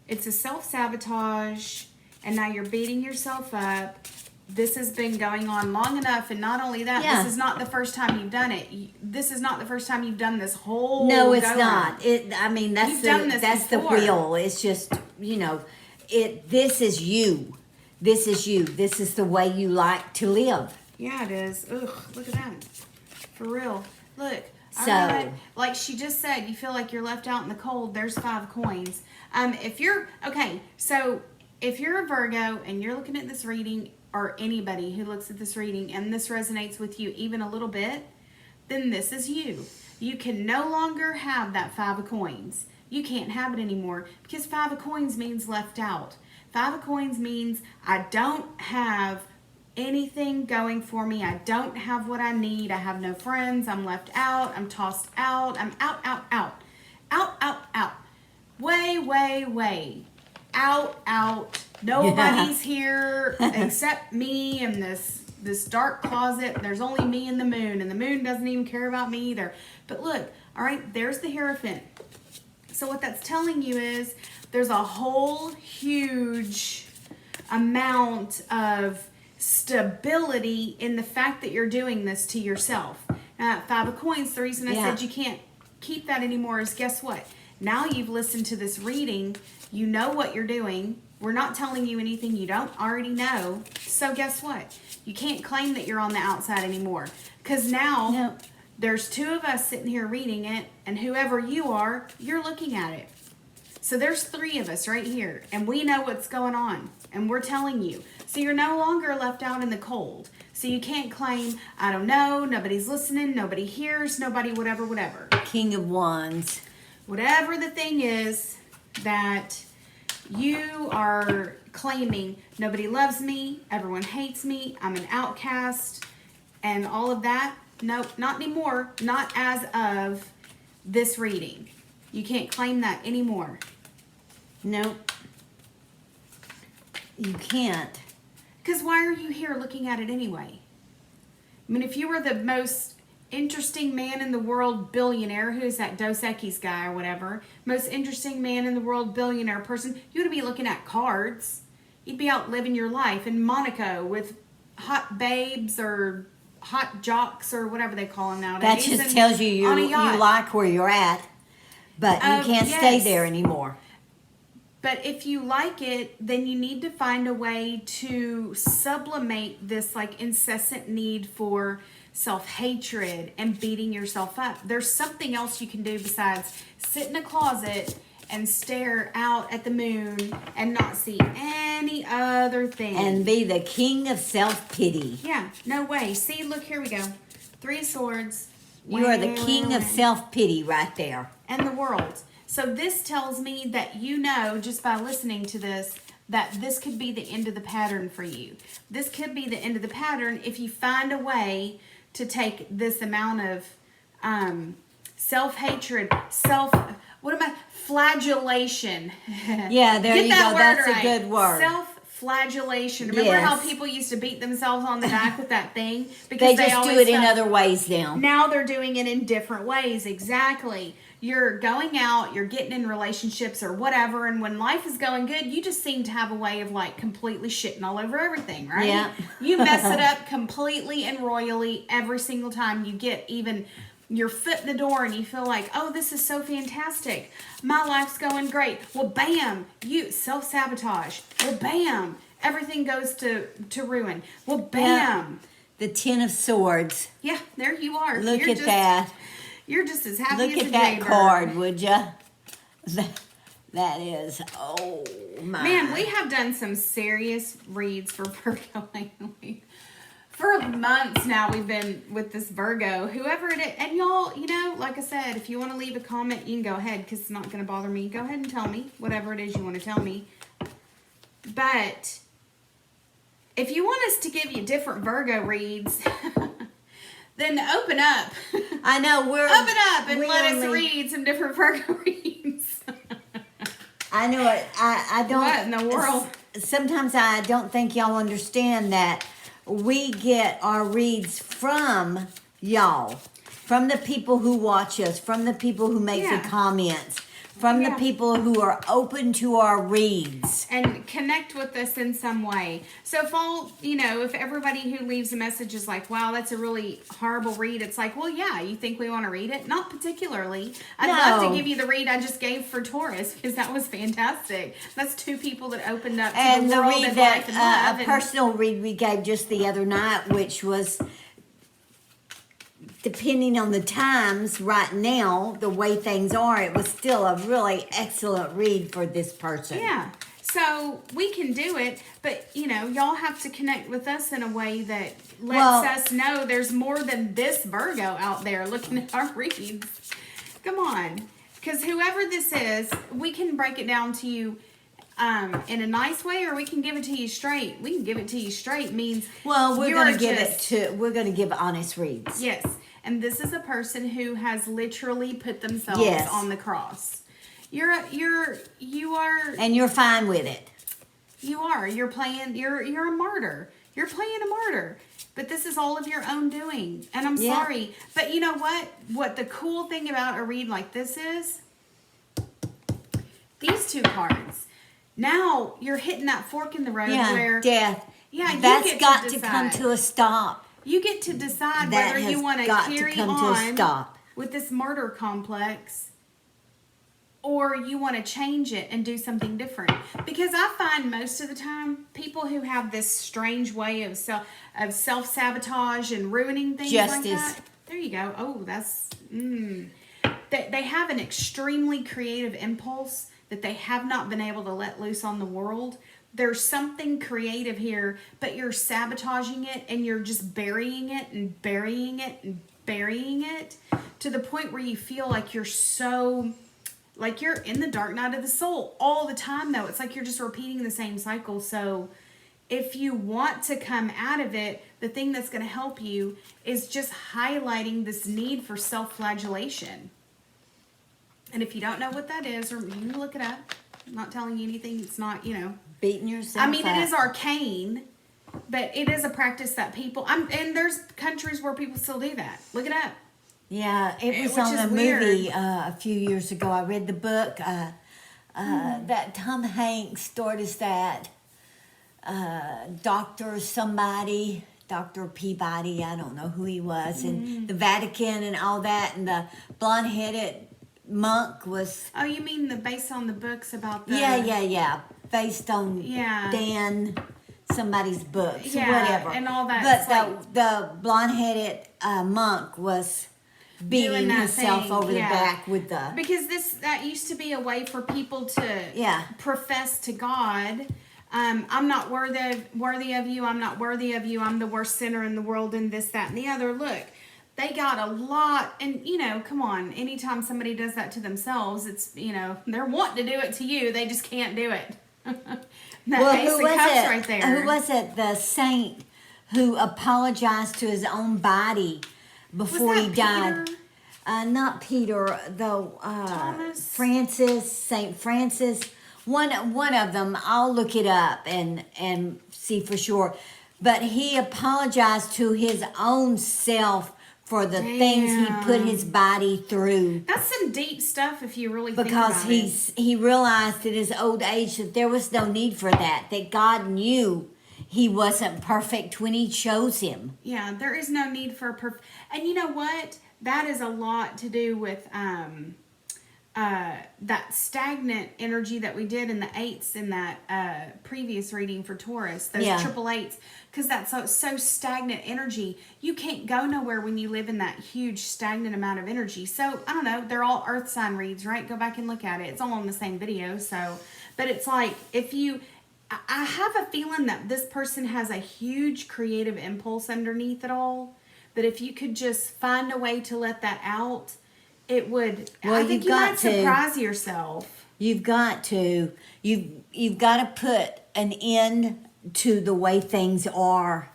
S1: It's a self-sabotage, and now you're beating yourself up. This has been going on long enough, and not only that,
S2: Yeah.
S1: this is not the first time you've done it. This is not the first time you've done this whole
S2: No, it's
S1: go-round.
S2: not. I mean, that's
S1: You've done this
S2: that's the
S1: before.
S2: wheel. It's just, this is you. This is you. This is the way you like to live.
S1: Yeah, it is. Ugh, look at that. For real. Look.
S2: So-
S1: alright, like she just said, you feel like you're left out in the cold. There's 5 coins. If you're a Virgo and you're looking at this reading, or anybody who looks at this reading and this resonates with you even a little bit, then this is you. You can no longer have that 5 of coins. You can't have it anymore because 5 of coins means left out. 5 of coins means I don't have anything going for me. I don't have what I need. I have no friends. I'm left out. I'm tossed out. I'm out. Way. Out. Nobody's here except me in this dark closet. There's only me and the moon doesn't even care about me either. But look, all right, there's the Hierophant. So what that's telling you is there's a whole huge amount of stability in the fact that you're doing this to yourself. Now, that 5 of coins, the reason I said you can't keep that anymore is guess what? Now you've listened to this reading. You know what you're doing. We're not telling you anything you don't already know. So guess what? You can't claim that you're on the outside anymore. Because now there's 2 of us sitting here reading it, and whoever you are, you're looking at it. So there's 3 of us right here, and we know what's going on, and we're telling you. So you're no longer left out in the cold. So you can't claim, I don't know, nobody's listening, nobody hears, nobody whatever.
S2: King of Wands.
S1: Whatever the thing is that you are claiming, nobody loves me, everyone hates me, I'm an outcast, and all of that. Nope, not anymore. Not as of this reading. You can't claim that anymore.
S2: Nope. You can't.
S1: Because why are you here looking at it anyway? I mean, if you were the most interesting man in the world billionaire, who's that Dos Equis guy or whatever, most interesting man in the world billionaire person, you would be looking at cards. You'd be out living your life in Monaco with hot babes or hot jocks or whatever they call them nowadays.
S2: That just
S1: and
S2: tells you
S1: on a
S2: you
S1: yacht.
S2: like where you're at, but you can't stay
S1: yes.
S2: there anymore.
S1: But if you like it, then you need to find a way to sublimate this like incessant need for self-hatred and beating yourself up. There's something else you can do besides sit in a closet and stare out at the moon and not see any other thing.
S2: And be the king of self-pity.
S1: Yeah, no way. See, look, here we go. 3 of Swords.
S2: You are the king of self-pity right there.
S1: And the world. So this tells me that you know, just by listening to this, that this could be the end of the pattern for you. This could be the end of the pattern if you find a way to take this amount of self-hatred, flagellation.
S2: Yeah, there you go. That's
S1: right.
S2: A good word.
S1: Self-flagellation. Remember how people used to beat themselves on the back with that thing?
S2: Because they just do it in other ways now.
S1: Now they're doing it in different ways. Exactly. You're going out, you're getting in relationships or whatever, and when life is going good, you just seem to have a way of like completely shitting all over everything, right?
S2: Yeah.
S1: You mess it up completely and royally every single time you get even your foot in the door and you feel like, oh, this is so fantastic. My life's going great. Well, bam, you self-sabotage. Well, bam, everything goes to ruin. Well, bam.
S2: Yeah. The 10 of Swords.
S1: Yeah, there you are.
S2: Look at that.
S1: You're just as happy as a
S2: Look at that
S1: jaybird.
S2: card, would ya? That is, oh my.
S1: Man, we have done some serious reads for Virgo lately. For months now, we've been with this Virgo, whoever it is. And y'all, you know, like I said, if you want to leave a comment, you can go ahead because it's not going to bother me. Go ahead and tell me whatever it is you want to tell me. But if you want us to give you different Virgo reads, then open up.
S2: I know,
S1: open up and let us read some different Virgo reads.
S2: I know it. I don't.
S1: What in the world?
S2: Sometimes I don't think y'all understand that we get our reads from y'all, from the people who watch us, from the people who make the comments, from the people who are open to our reads.
S1: And connect with us in some way. So if all, you know, if everybody who leaves a message is like, wow, that's a really horrible read, it's like, well, yeah, you think we want to read it? Not particularly. I'd love to give you the read I just gave for Taurus because that was fantastic. That's 2 people that opened up to
S2: and
S1: the world
S2: read
S1: and
S2: that,
S1: life and love.
S2: A personal read we gave just the other night, which was, depending on the times right now, the way things are, it was still a really excellent read for this person.
S1: Yeah. So we can do it, but, you know, y'all have to connect with us in a way that lets us know there's more than this Virgo out there looking at our reads. Come on. Because whoever this is, we can break it down to you in a nice way, or we can give it to you straight. We can give it to you straight means
S2: we're going to give honest reads.
S1: Yes. And this is a person who has literally put themselves on the cross. You are.
S2: And you're fine with it.
S1: You are. You're a martyr. You're playing a martyr. But this is all of your own doing. And I'm sorry. But you know what? What the cool thing about a read like this is? These 2 cards. Now you're hitting that fork in the road where
S2: death.
S1: Yeah,
S2: that's got to come to a stop.
S1: You get to decide whether you want to carry on with this murder complex or you want to change it and do something different. Because I find most of the time people who have this strange way of self-sabotage and ruining things like that. There you go. Oh, that's... They have an extremely creative impulse that they have not been able to let loose on the world. There's something creative here, but you're sabotaging it and you're just burying it and burying it and burying it to the point where you feel like you're so, like you're in the dark night of the soul all the time though. It's like you're just repeating the same cycle. So if you want to come out of it, the thing that's going to help you is just highlighting this need for self-flagellation. And if you don't know what that is, or you can look it up. I'm not telling you anything. It's not, you know.
S2: Beating yourself
S1: I mean,
S2: up.
S1: it is arcane, but it is a practice that people... and there's countries where people still do that. Look it up.
S2: Yeah, it was on a movie a few years ago. I read the book. That Tom Hanks starred as that Dr. somebody... Dr. Peabody, I don't know who he was, and the Vatican and all that, and the blonde-headed monk was.
S1: Oh, you mean based on the books about the...
S2: Yeah. Based on Dan, somebody's books, whatever.
S1: And all that.
S2: But the blonde-headed monk was beating himself over the back with the...
S1: Because that used to be a way for people to profess to God, I'm not worthy of you, I'm not worthy of you, I'm the worst sinner in the world, and this, that, and the other. Look, they got a lot, and, come on, anytime somebody does that to themselves, it's, they're wanting to do it to you, they just can't do it. Ace of Cups right there.
S2: Who was it? The saint who apologized to his own body before he died. Not Peter, though.
S1: Thomas?
S2: Saint Francis. One of them. I'll look it up and see for sure. But he apologized to his own self for the things he put his body through.
S1: That's some deep stuff if you really think
S2: about it. Because he realized at his old age that there was no need for that God knew he wasn't perfect when he chose him.
S1: Yeah, there is no need for perfect. And you know what? That is a lot to do with that stagnant energy that we did in the eights in that previous reading for Taurus, those triple eights, because that's so stagnant energy. You can't go nowhere when you live in that huge stagnant amount of energy. So I don't know, they're all earth sign reads, right? Go back and look at it. It's all on the same video. So, but it's like I have a feeling that this person has a huge creative impulse underneath it all. But if you could just find a way to let that out, it would.
S2: Well,
S1: I think you might surprise yourself.
S2: You've got to. You've got to put an end to the way things are.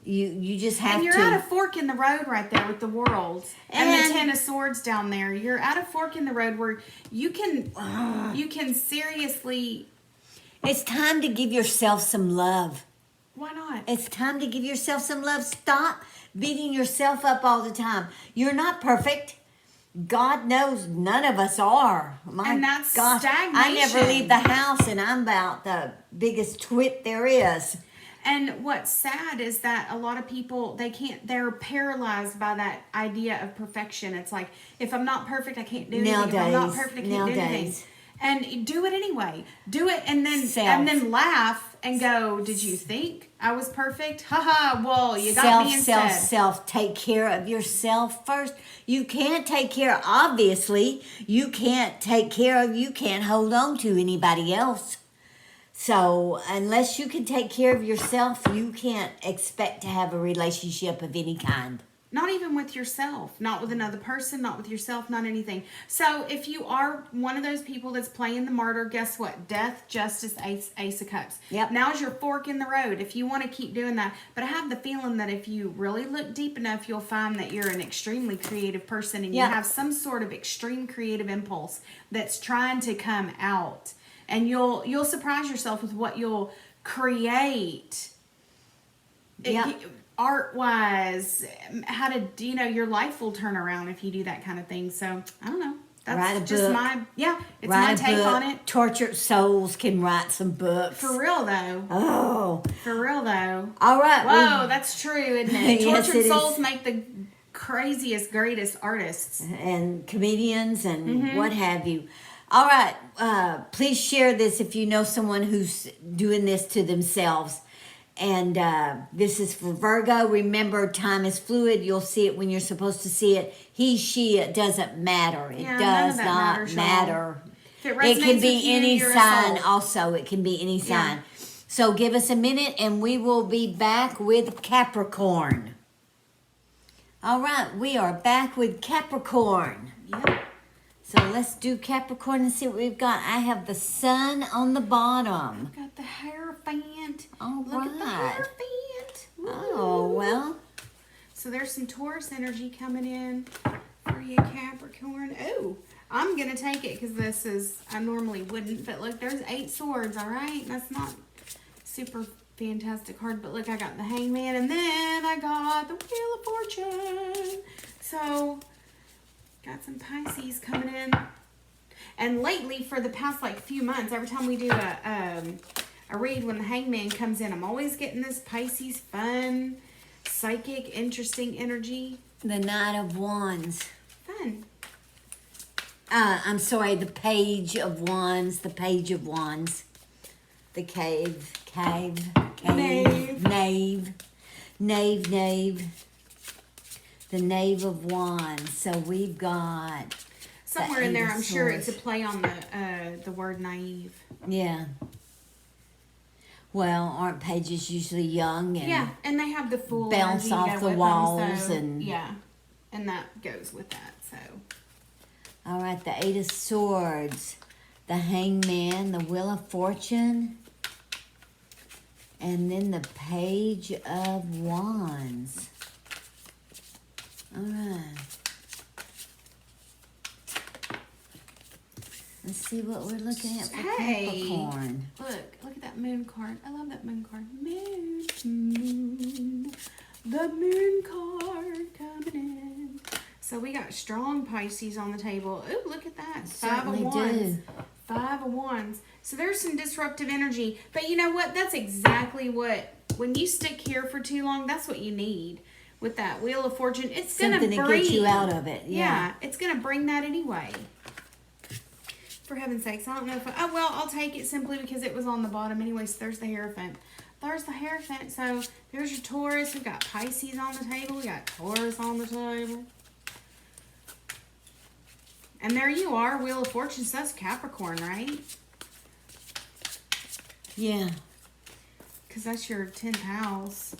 S2: You just have to.
S1: And you're at a fork in the road right there with the world and the Ten of Swords down there. You're at a fork in the road where you can seriously.
S2: It's time to give yourself some love.
S1: Why not?
S2: It's time to give yourself some love. Stop beating yourself up all the time. You're not perfect. God knows none of us are.
S1: And that's stagnation.
S2: I never leave the house and I'm about the biggest twit there is.
S1: And what's sad is that a lot of people, they're paralyzed by that idea of perfection. It's like, if I'm not perfect, I can't do anything. If I'm not perfect, I can't do anything. And do it anyway. Do it and then laugh and go, did you think I was perfect? Haha, well, you got me instead.
S2: Self. Take care of yourself first. You can't take care, obviously, you can't hold on to anybody else. So unless you can take care of yourself, you can't expect to have a relationship of any kind.
S1: Not even with yourself, not with another person, not with yourself, not anything. So if you are one of those people that's playing the martyr, guess what? Death, justice, ace of cups.
S2: Yep.
S1: Now's your fork in the road if you want to keep doing that. But I have the feeling that if you really look deep enough, you'll find that you're an extremely creative person and you have some sort of extreme creative impulse that's trying to come out. And you'll surprise yourself with what you'll create.
S2: Yeah.
S1: Art-wise, your life will turn around if you do that kind of thing. So, I don't know. That's just my take on it.
S2: Tortured souls can write some books.
S1: For real, though.
S2: Oh.
S1: For real, though.
S2: All right.
S1: Whoa, that's true, isn't it?
S2: Yes,
S1: Tortured
S2: it
S1: souls
S2: is.
S1: make the craziest, greatest artists.
S2: And comedians and what have you. All right. Please share this if you know someone who's doing this to themselves. And this is for Virgo. Remember, time is fluid. You'll see it when you're supposed to see it. He, she, it doesn't matter. It does not matter.
S1: It
S2: can be any sign also. It can be any sign. So give us a minute and we will be back with Capricorn. All right, we are back with Capricorn.
S1: Yep.
S2: So let's do Capricorn and see what we've got. I have the sun on the bottom.
S1: I've got the Hierophant.
S2: All
S1: Look
S2: right.
S1: at the Hierophant.
S2: Oh, well.
S1: So there's some Taurus energy coming in for you, Capricorn. Oh, I'm going to take it because I normally wouldn't. But look, there's 8 swords, all right? That's not super fantastic card. But look, I got the Hangman and then I got the Wheel of Fortune. So got some Pisces coming in. And lately, for the past few months, every time we do a read when the Hangman comes in, I'm always getting this Pisces fun, psychic, interesting energy.
S2: The Knight of Wands.
S1: Fun.
S2: I'm sorry, the Page of Wands, the Page of Wands. The Knave. The Knave of Wands. So we've got
S1: somewhere in there. I'm sure it's a play on the word naive.
S2: Yeah. Well, aren't pages usually young and
S1: yeah, and they have the full
S2: bounce off the walls them, so, and
S1: yeah, and that goes with that. So.
S2: All right, the Eight of Swords, the Hangman, the Wheel of Fortune, and then the Page of Wands. All right. Let's see what we're looking at for Capricorn.
S1: Look at that moon card. I love that moon card. Moon. The moon card coming in. So we got strong Pisces on the table. Ooh, look at that. Five of Wands. 5 of Wands. So there's some disruptive energy. But you know what? That's exactly what, when you stick here for too long, that's what you need. With that Wheel of Fortune, it's going to bring...
S2: Something to get you out of it.
S1: Yeah, it's going to bring that anyway. For heaven's sakes, I don't know if... oh, well, I'll take it simply because it was on the bottom anyway. So there's the Hierophant. There's the Hierophant. So there's your Taurus. We've got Pisces on the table. We got Taurus on the table. And there you are. Wheel of Fortune says Capricorn, right?
S2: Yeah.
S1: Because that's your 10th house.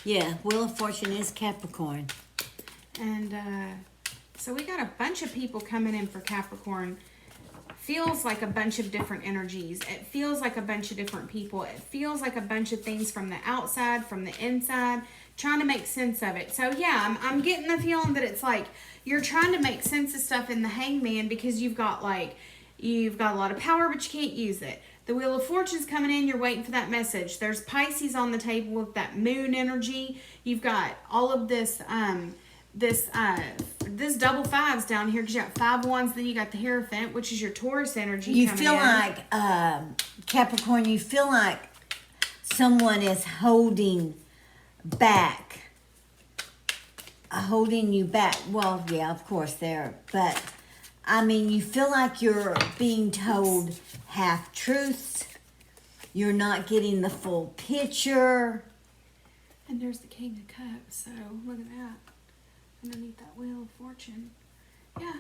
S2: Yeah, Wheel of Fortune is Capricorn.
S1: And so we got a bunch of people coming in for Capricorn. Feels like a bunch of different energies. It feels like a bunch of different people. It feels like a bunch of things from the outside, from the inside, trying to make sense of it. So yeah, I'm getting the feeling that it's like you're trying to make sense of stuff in the Hangman because you've got a lot of power, but you can't use it. The Wheel of Fortune's coming in. You're waiting for that message. There's Pisces on the table with that moon energy. You've got all of this this double fives down here because you got 5 Wands. Then you got the Hierophant, which is your Taurus energy.
S2: You feel like Capricorn. You feel like someone is holding you back. Well, yeah, of course but I mean, you feel like you're being told half truths. You're not getting the full picture.
S1: And there's the King of Cups. So look at that. Underneath that Wheel of Fortune. Yeah.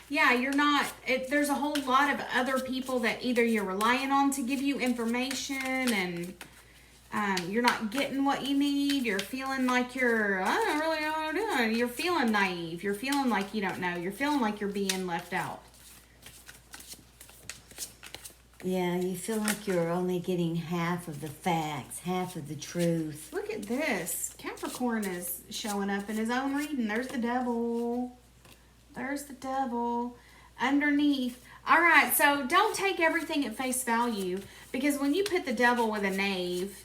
S1: Yeah, you're not... there's a whole lot of other people that either you're relying on to give you information and you're not getting what you need. You're feeling like I don't really know what I'm doing. You're feeling naive. You're feeling like you don't know. You're feeling like you're being left out.
S2: Yeah, you feel like you're only getting half of the facts, half of the truth.
S1: Look at this. Capricorn is showing up in his own reading. There's the devil. There's the devil. Underneath. All right, so don't take everything at face value because when you put the devil with a knave,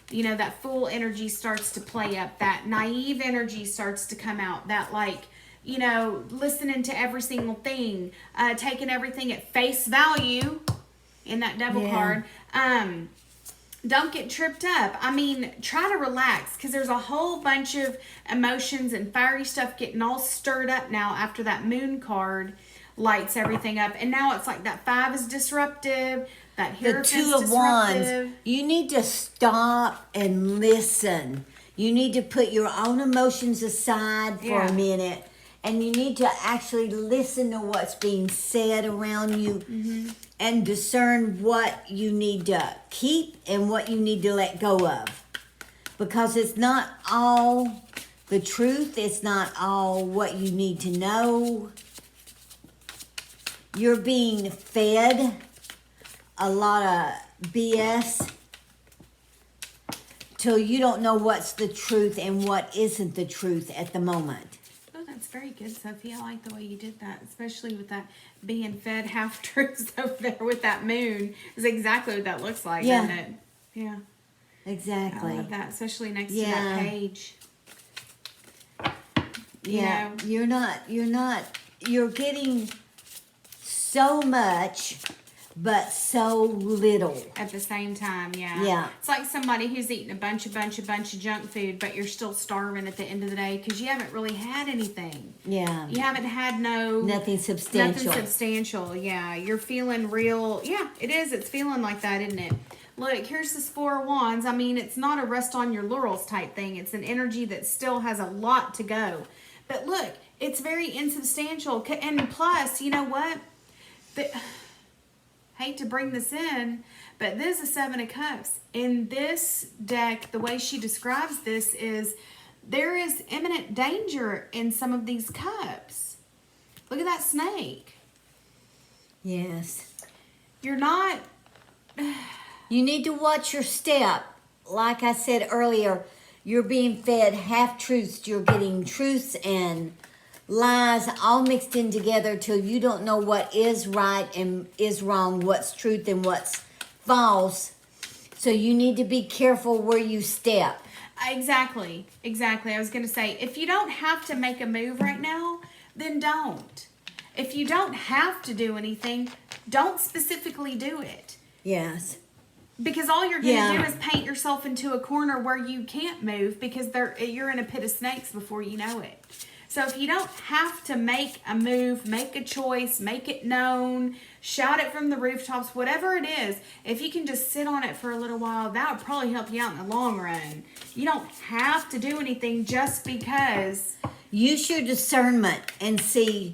S1: you know, that fool energy starts to play up. That naive energy starts to come out. That you know, listening to every single thing, taking everything at face value. In that devil card. Don't get tripped up. I mean, try to relax because there's a whole bunch of emotions and fiery stuff getting all stirred up now after that moon card lights everything up. And now it's like that 5 is disruptive. That Hierophant's
S2: the 2 of Wands. You need to stop and listen. You need to put your own emotions aside for a minute. And you need to actually listen to what's being said around you and discern what you need to keep and what you need to let go of. Because it's not all the truth. It's not all what you need to know. You're being fed a lot of BS till you don't know what's the truth and what isn't the truth at the moment.
S1: That's very good, Sophie. I like the way you did that, especially with that being fed half-truths over there with that moon. Is exactly what that looks like, doesn't it? Yeah.
S2: Exactly.
S1: I love that, especially next to that page.
S2: Yeah. You're getting so much, but so little.
S1: At the same time, yeah.
S2: Yeah.
S1: It's like somebody who's eating a bunch of junk food, but you're still starving at the end of the day because you haven't really had anything.
S2: Yeah.
S1: You haven't had
S2: nothing substantial.
S1: Nothing substantial, yeah. You're feeling real, yeah, it is. It's feeling like that, isn't it? Look, here's this Four of Wands. I mean, it's not a rest on your laurels type thing. It's an energy that still has a lot to go. But look, it's very insubstantial. And plus, you know what? Hate to bring this in, but this is a Seven of Cups. In this deck, the way she describes this is there is imminent danger in some of these cups. Look at that snake.
S2: Yes.
S1: You're not...
S2: You need to watch your step. Like I said earlier, you're being fed half-truths. You're getting truths and lies all mixed in together till you don't know what is right and is wrong, what's truth and what's false. So you need to be careful where you step.
S1: Exactly. I was going to say, if you don't have to make a move right now, then don't. If you don't have to do anything, don't specifically do it.
S2: Yes.
S1: Because all you're going to do is paint yourself into a corner where you can't move because you're in a pit of snakes before you know it. So if you don't have to make a move, make a choice, make it known, shout it from the rooftops, whatever it is, if you can just sit on it for a little while, that would probably help you out in the long run. You don't have to do anything just because.
S2: Use your discernment and see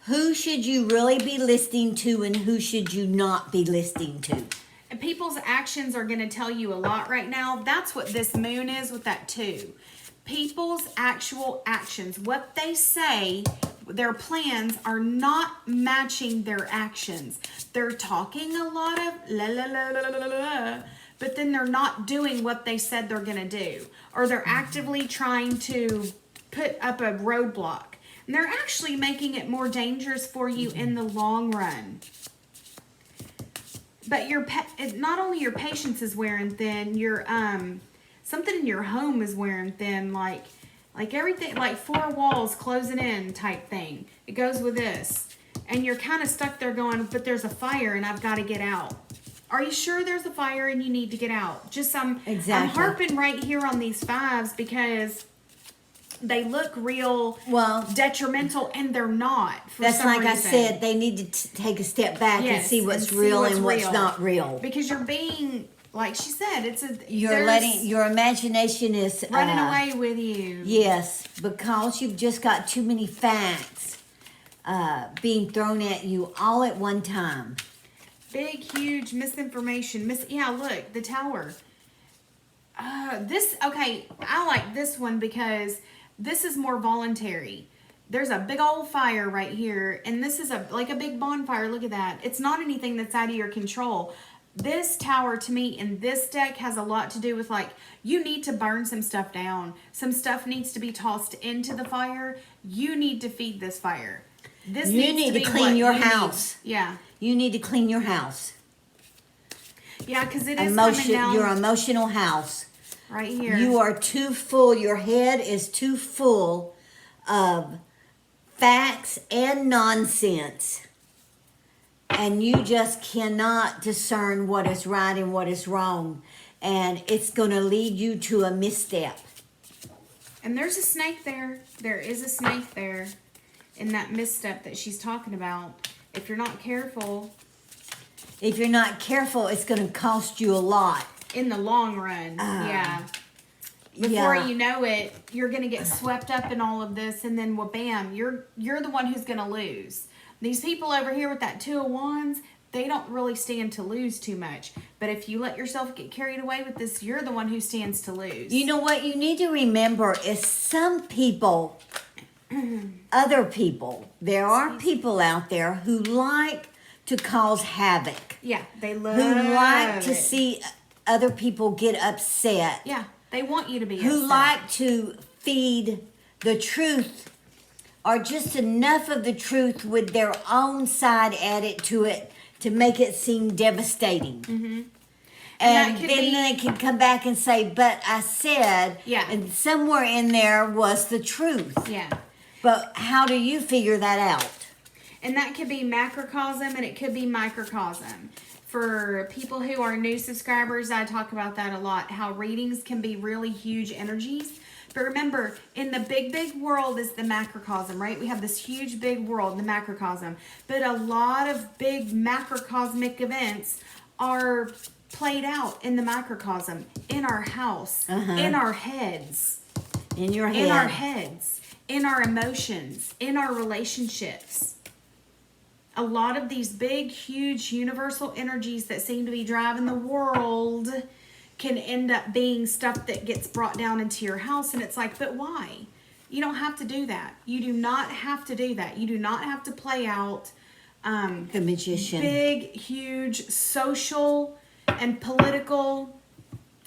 S2: who should you really be listening to and who should you not be listening to.
S1: And people's actions are going to tell you a lot right now. That's what this moon is with that 2. People's actual actions, what they say, their plans are not matching their actions. They're talking a lot of la la la la la la la, but then they're not doing what they said they're going to do. Or they're actively trying to put up a roadblock. And they're actually making it more dangerous for you in the long run. But not only your patience is wearing thin, your something in your home is wearing thin, like everything, like 4 walls closing in type thing. It goes with this. And you're kind of stuck there going, but there's a fire and I've got to get out. Are you sure there's a fire and you need to get out? Just I'm harping right here on these 5s because they look real detrimental and they're not.
S2: That's like reason. I said, they need to take a step back and see what's real and what's not real.
S1: Because you're being... Like she said,
S2: you're letting your imagination is
S1: running away with you.
S2: Yes, because you've just got too many facts being thrown at you all at one time.
S1: Big, huge misinformation. Yeah, look, the Tower. I like this one because this is more voluntary. There's a big old fire right here, and this is like a big bonfire. Look at that. It's not anything that's out of your control. This Tower, to me, in this deck has a lot to do with, like, you need to burn some stuff down. Some stuff needs to be tossed into the fire. You need to feed this fire. You need to clean your house. Yeah.
S2: You need to clean your house.
S1: Yeah, because it is coming down.
S2: Your emotional house.
S1: Right here.
S2: You are too full. Your head is too full of facts and nonsense. And you just cannot discern what is right and what is wrong. And it's going to lead you to a misstep.
S1: And there's a snake there. There is a snake there in that misstep that she's talking about. If you're not careful.
S2: If you're not careful, it's going to cost you a lot.
S1: In the long run. Before you know it, you're going to get swept up in all of this. And then, well, bam, you're the one who's going to lose. These people over here with that 2 of Wands, they don't really stand to lose too much. But if you let yourself get carried away with this, you're the one who stands to lose.
S2: You know what you need to remember is some people, other people, there are people out there who like to cause havoc.
S1: Yeah, they love
S2: who like to see other people get upset.
S1: Yeah, they want you to be upset.
S2: Who like to feed the truth or just enough of the truth with their own side added to it to make it seem devastating.
S1: Mm-hmm.
S2: And then they can come back and say, but I said, and somewhere in there was the truth.
S1: Yeah.
S2: But how do you figure that out?
S1: And that could be macrocosm and it could be microcosm. For people who are new subscribers, I talk about that a lot, how readings can be really huge energies. But remember, in the big world is the macrocosm, right? We have this huge big world, the macrocosm. But a lot of big macrocosmic events are played out in the microcosm, in our house, in our heads.
S2: In your head.
S1: In our heads, in our emotions, in our relationships. A lot of these big, huge, universal energies that seem to be driving the world can end up being stuff that gets brought down into your house. And it's like, but why? You don't have to do that. You do not have to do that. You do not have to play out
S2: the magician.
S1: Big, huge social and political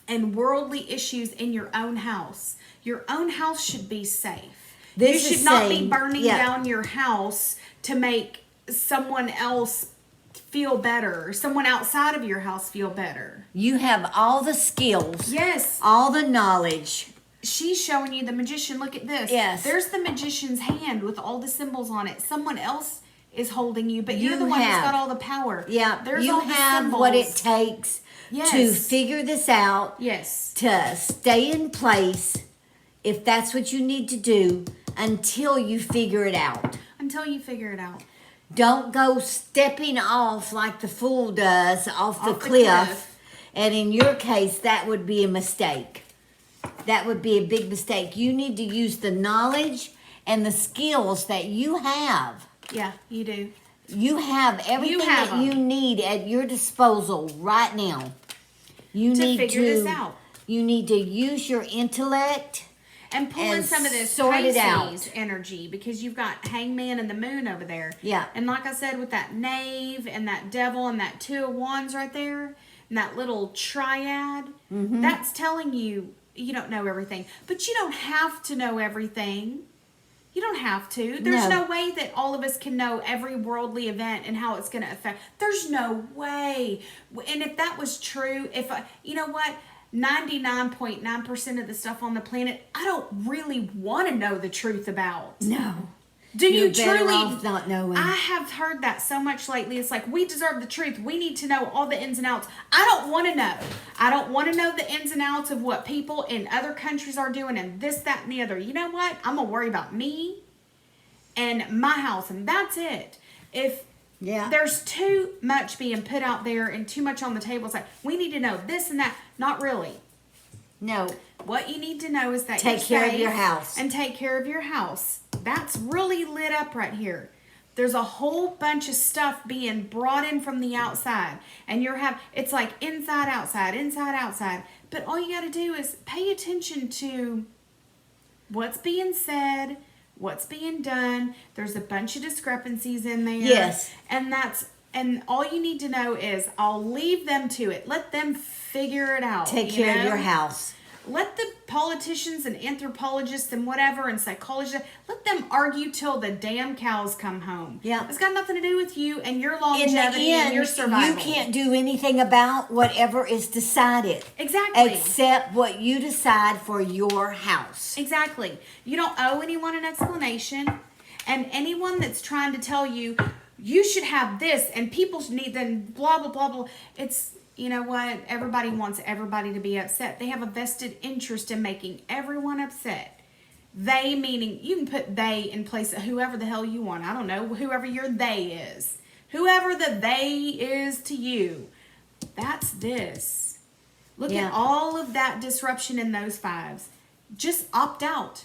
S1: and worldly issues in your own house. Your own house should be safe. You should not be burning down your house to make someone else feel better, or someone outside of your house feel better.
S2: You have all the skills.
S1: Yes.
S2: All the knowledge.
S1: She's showing you the magician. Look at this.
S2: Yes.
S1: There's the magician's hand with all the symbols on it. Someone else is holding you, but you're the one that's got all the power.
S2: Yeah.
S1: There's
S2: you
S1: all the
S2: have
S1: symbols.
S2: what it takes to figure this out.
S1: Yes.
S2: To stay in place, if that's what you need to do, until you figure it out.
S1: Until you figure it out.
S2: Don't go stepping off like the fool does off the cliff. And in your case, that would be a mistake. That would be a big mistake. You need to use the knowledge and the skills that you have.
S1: Yeah, you do.
S2: You have everything that you need at your disposal right now. You need
S1: to figure this out.
S2: You need to use your intellect.
S1: And pull in some of this
S2: sort it out.
S1: Pisces energy, because you've got Hangman and the Moon over there.
S2: Yeah.
S1: And like I said, with that Knave and that Devil and that Two of Wands right there, and that little triad, that's telling you you don't know everything. But you don't have to know everything. You don't have to. There's no way that all of us can know every worldly event and how it's going to affect. There's no way. And if that was true, you know what? 99.9% of the stuff on the planet, I don't really want to know the truth about.
S2: No.
S1: Do you
S2: better
S1: truly?
S2: off not knowing.
S1: I have heard that so much lately. It's like, we deserve the truth. We need to know all the ins and outs. I don't want to know. I don't want to know the ins and outs of what people in other countries are doing and this, that, and the other. You know what? I'm going to worry about me and my house, and that's it. If there's too much being put out there and too much on the table, it's like, we need to know this and that. Not really.
S2: No.
S1: What you need to know is that
S2: take care of your house.
S1: And take care of your house. That's really lit up right here. There's a whole bunch of stuff being brought in from the outside. And it's like inside, outside. But all you got to do is pay attention to what's being said, what's being done. There's a bunch of discrepancies in there.
S2: Yes.
S1: And all you need to know is, I'll leave them to it. Let them figure it out.
S2: Take care of your house.
S1: Let the politicians and anthropologists and whatever and psychologists, let them argue till the damn cows come home.
S2: Yeah.
S1: It's got nothing to do with you and your longevity and your survival.
S2: You can't do anything about whatever is decided.
S1: Exactly.
S2: Except what you decide for your house.
S1: Exactly. You don't owe anyone an explanation. And anyone that's trying to tell you, you should have this and people need then blah, blah, blah, blah. It's, you know what? Everybody wants everybody to be upset. They have a vested interest in making everyone upset. They meaning, you can put they in place of whoever the hell you want. I don't know, whoever your they is. Whoever the they is to you. That's this. Look at all of that disruption in those fives. Just opt out.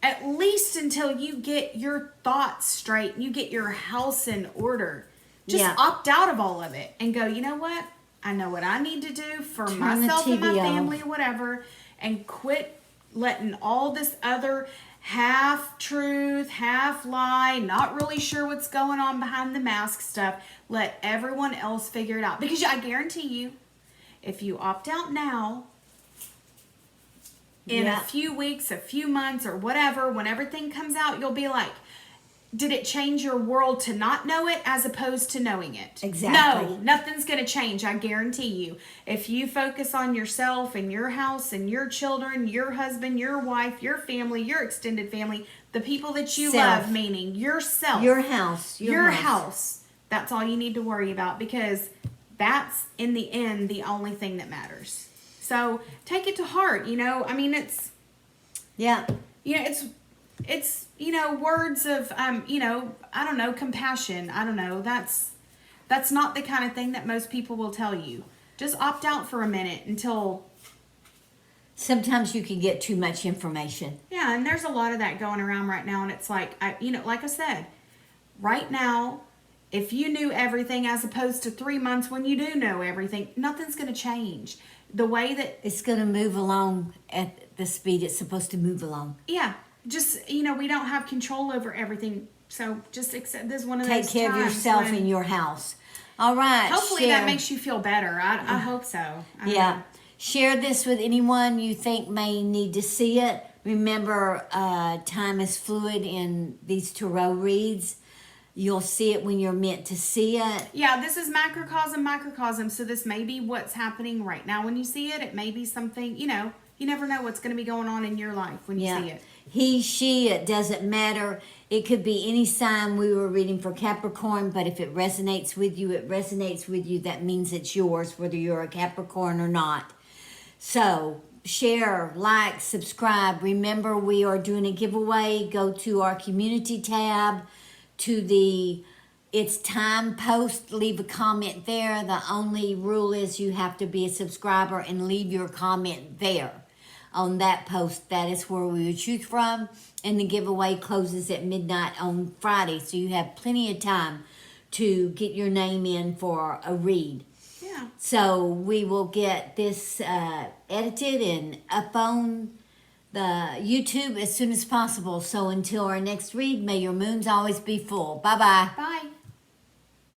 S1: At least until you get your thoughts straight and you get your house in order. Just opt out of all of it and go, you know what? I know what I need to do for myself and my family or whatever, and quit letting all this other half truth, half lie, not really sure what's going on behind the mask stuff. Let everyone else figure it out. Because I guarantee you, if you opt out now, in a few weeks, a few months, or whatever, when everything comes out, you'll be like, did it change your world to not know it as opposed to knowing it?
S2: Exactly.
S1: No, nothing's going to change, I guarantee you. If you focus on yourself and your house and your children, your husband, your wife, your family, your extended family, the people that you
S2: Self.
S1: love, meaning yourself.
S2: Your house.
S1: Your house. That's all you need to worry about, because that's, in the end, the only thing that matters. So take it to heart, you know. I mean, it's...
S2: Yeah.
S1: You know, it's you know, words of you know, I don't know, compassion. I don't know. That's not the kind of thing that most people will tell you. Just opt out for a minute until...
S2: Sometimes you can get too much information.
S1: Yeah, and there's a lot of that going around right now, and it's like, you know, like I said, right now, if you knew everything as opposed to 3 months when you do know everything, nothing's going to change. The way that...
S2: It's going to move along at the speed it's supposed to move along.
S1: Yeah, just, you know, we don't have control over everything, so just accept this is one of
S2: Take
S1: those
S2: care of
S1: times
S2: yourself
S1: when-
S2: in your house. All right.
S1: Hopefully
S2: share.
S1: that makes you feel better. I hope so. I don't
S2: Yeah.
S1: know.
S2: Share this with anyone you think may need to see it. Remember, time is fluid in these tarot reads. You'll see it when you're meant to see it.
S1: Yeah, this is microcosm, so this may be what's happening right now when you see it. It may be something, you know, you never know what's going to be going on in your life when you see it.
S2: He, she, it doesn't matter. It could be any sign. We were reading for Capricorn, but if it resonates with you, it resonates with you. That means it's yours, whether you're a Capricorn or not. So, share, like, subscribe. Remember, we are doing a giveaway. Go to our community tab, to the It's Time post. Leave a comment there. The only rule is you have to be a subscriber and leave your comment there. On that post, that is where we would choose from. And the giveaway closes at midnight on Friday, so you have plenty of time to get your name in for a read.
S1: Yeah.
S2: So we will get this edited and up on the YouTube as soon as possible. So until our next read, may your moons always be full. Bye-bye.
S1: Bye.